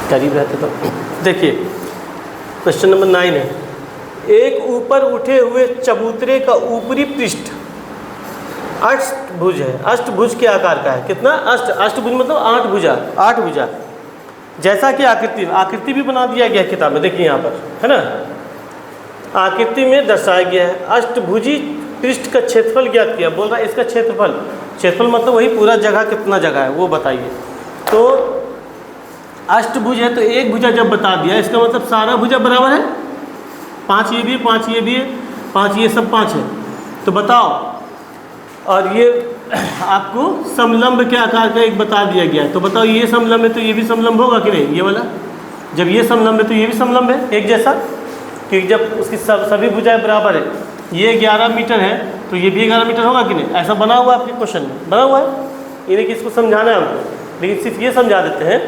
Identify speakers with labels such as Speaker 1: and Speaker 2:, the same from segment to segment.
Speaker 1: करीब रहते तो। देखिए क्वेश्चन नंबर 9 है, एक ऊपर उठे हुए चबूतरे का ऊपरी पृष्ठ अष्टभुज है। अष्टभुज के आकार का है। कितना? अष्टभुज मतलब 8 भुजा, 8 भुजा। जैसा कि आकृति भी बना दिया गया है किताब में, देखिए यहाँ पर है ना, आकृति में दर्शाया गया है। अष्टभुजी पृष्ठ का क्षेत्रफल ज्ञात किया। बोल रहा है इसका क्षेत्रफल मतलब वही पूरा जगह कितना जगह है वो बताइए। तो अष्टभुज है तो एक भुजा जब बता दिया, इसका मतलब सारा भुजा बराबर है। 5 ये भी है, 5 ये भी है, 5 ये सब 5 है। तो बताओ, और ये आपको समलंब के आकार का एक बता दिया गया है। तो बताओ ये समलंब है तो ये भी समलंब होगा कि नहीं? ये वाला जब ये समलंब है तो ये भी समलंब है एक जैसा, क्योंकि जब उसकी सभी भुजाएं बराबर है। ये 11 मीटर है तो ये भी 11 मीटर होगा कि नहीं? ऐसा बना हुआ है आपके क्वेश्चन में, बना हुआ है। ये नहीं कि इसको समझाना है हमको, लेकिन सिर्फ ये समझा देते हैं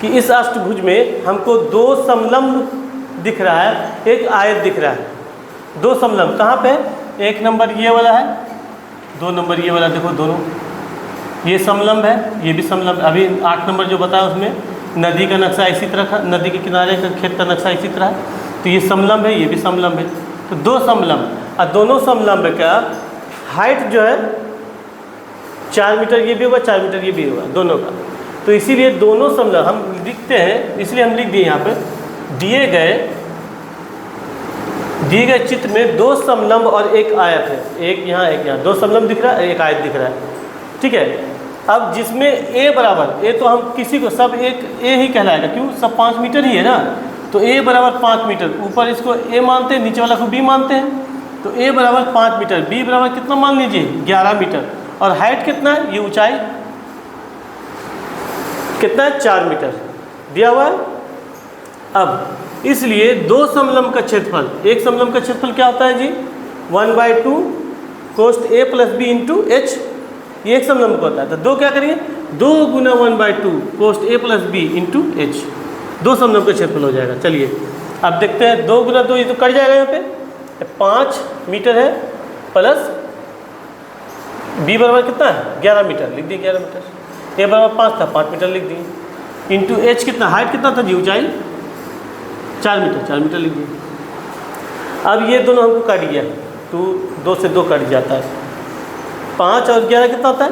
Speaker 1: कि इस अष्टभुज में हमको 2 समलंब दिख रहा है, एक आयत दिख रहा है। 2 समलंब कहाँ पे? एक नंबर ये वाला है, 2 नंबर ये वाला। देखो दोनों ये समलंब है, ये भी समलंब। अभी 8 नंबर जो बताया उसमें नदी का नक्शा इसी तरह का, नदी के किनारे का खेत का नक्शा इसी तरह है। तो ये समलंब है, ये भी समलंब है। तो 2 समलंब, और दोनों समलंब का हाइट जो है 4 मीटर ये भी होगा, 4 मीटर ये भी होगा, दोनों का। तो इसीलिए दोनों समलंब हम लिखते हैं, इसलिए हम लिख दिए यहाँ पे दिए गए चित्र में 2 समलंब और एक आयत है। एक यहाँ एक यहाँ, 2 समलंब दिख रहा है, एक आयत दिख रहा है। ठीक है। अब जिसमें ए बराबर, ए तो हम किसी को सब एक ए ही कहलाएगा, क्यों? सब 5 मीटर ही है ना। तो ए बराबर 5 मीटर, ऊपर इसको ए मानते हैं, नीचे वाला को बी मानते हैं। तो ए बराबर 5 मीटर, बी बराबर कितना मान लीजिए 11 मीटर, और हाइट कितना है? ये ऊंचाई कितना है? 4 मीटर दिया हुआ है। अब इसलिए 2 समलंब का क्षेत्रफल, एक समलंब का क्षेत्रफल क्या होता है जी? 1/2 कोष्ठ a + b × h, ये एक समलंब का होता है। तो 2 क्या करेंगे? 2 × 1/2 कोष्ठ a + b × h, 2 समलंब का क्षेत्रफल हो जाएगा। चलिए अब देखते हैं, 2 × 2 ये तो कट जाएगा यहाँ पे। 5 मीटर है प्लस b बराबर कितना है? 11 मीटर, लिख दिए 11 मीटर। a बराबर 5 था, 5 मीटर लिख दिए, इंटू h कितना, हाइट कितना था जी? ऊंचाई 4 मीटर, 4 मीटर लिख दिए। अब ये दोनों हमको काट गया, 2 से 2 कट जाता है। 5 और 11 कितना होता है?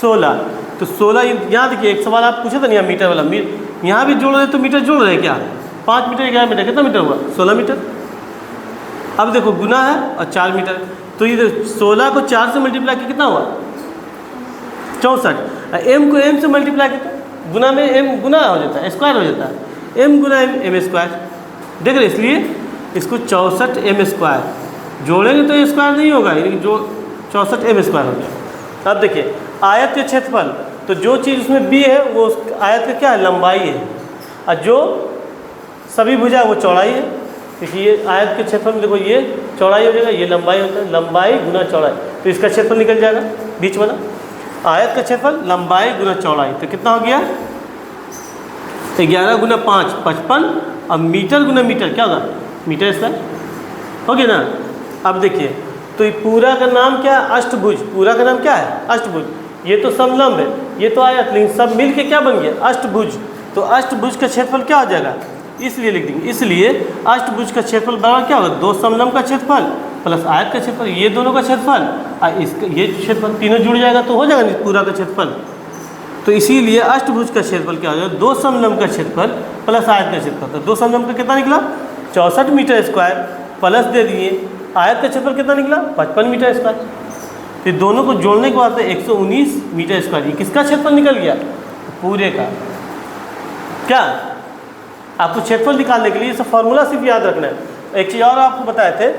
Speaker 1: 16। तो 16, यहाँ देखिए एक सवाल आप पूछे था नहीं मीटर वाला, यहाँ भी जोड़ रहे तो मीटर जोड़ रहे क्या? 5 मीटर 11 मीटर कितना मीटर हुआ? 16 मीटर। अब देखो गुना है और 4 मीटर, तो ये 16 को 4 से मल्टीप्लाई किया कितना हुआ? 64। m को m से मल्टीप्लाई किया गुना में m गुना हो जाता है, स्क्वायर हो जाता है। m गुना m स्क्वायर, देख रहे, इसलिए इसको 64 m स्क्वायर जोड़ेंगे तो ये स्क्वायर नहीं होगा, यानी जो 64 m स्क्वायर हो गया। अब देखिए आयत के क्षेत्रफल, तो जो चीज़ उसमें b है वो उस आयत का क्या है? लंबाई है, और जो सभी भुजा वो चौड़ाई है। क्योंकि ये आयत के क्षेत्रफल में देखो ये चौड़ाई हो जाएगा, ये लंबाई होता है, लंबाई गुना चौड़ाई, तो इसका क्षेत्रफल निकल जाएगा बीच वाला। आयत का क्षेत्रफल लंबाई गुना चौड़ाई, तो कितना हो गया? 11 × 5 55, और मीटर गुना मीटर क्या होगा? मीटर स्क्वायर हो गया ना। अब देखिए तो ये पूरा का नाम क्या है? अष्टभुज। पूरा का नाम क्या है? अष्टभुज। ये तो समलंब है, ये तो आयत, लेकिन सब मिल के क्या बन गया? अष्टभुज। तो अष्टभुज का क्षेत्रफल क्या हो जाएगा? इसलिए लिख देंगे, इसलिए अष्टभुज का क्षेत्रफल बराबर क्या होगा? 2 समलंब का क्षेत्रफल प्लस आयत का क्षेत्रफल, ये दोनों का क्षेत्रफल, और इसका ये क्षेत्रफल तीनों जुड़ जाएगा तो हो जाएगा पूरा का क्षेत्रफल। तो इसीलिए अष्टभुज का क्षेत्रफल क्या हो जाएगा? 2 समलंब का क्षेत्रफल प्लस आयत का क्षेत्रफल। तो 2 समलंब का कितना निकला? 64 मीटर स्क्वायर, प्लस दे दिए आयत का क्षेत्रफल कितना निकला? 55 मीटर स्क्वायर। फिर दोनों को जोड़ने के बाद 119 मीटर स्क्वायर। ये किसका क्षेत्रफल निकल गया? पूरे का। क्या आपको क्षेत्रफल निकालने के लिए सब फॉर्मूला सिर्फ याद रखना है। एक चीज़ और आपको बताए थे,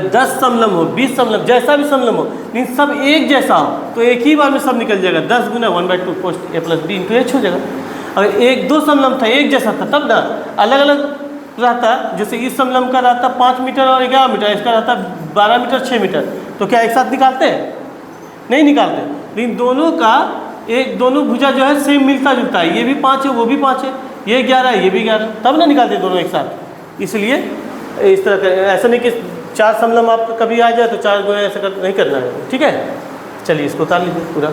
Speaker 1: 10 समलंब हो, 20 समलंब, जैसा भी समलंब हो, लेकिन सब एक जैसा हो तो एक ही बार में सब निकल जाएगा। 10 × 1/2 कोष्ठ a + b × h हो जाएगा। अगर 1-2 समलंब था, एक जैसा था, तब ना अलग अलग रहता। जैसे इस समलंब का रहता 5 मीटर और 11 मीटर, इसका रहता 12 मीटर 6 मीटर, तो क्या एक साथ निकालते हैं? नहीं निकालते। लेकिन दोनों का दोनों भुजा जो है सेम मिलता जुलता है, ये भी 5 है वो भी 5 है, ये 11 है ये भी 11, तब ना निकालते दोनों एक साथ। इसलिए इस तरह का, ऐसा नहीं कि 4 समलंब आप कभी आ जाए तो 4 गुना ऐसा नहीं करना है। ठीक है, चलिए इसको उतार लीजिए पूरा।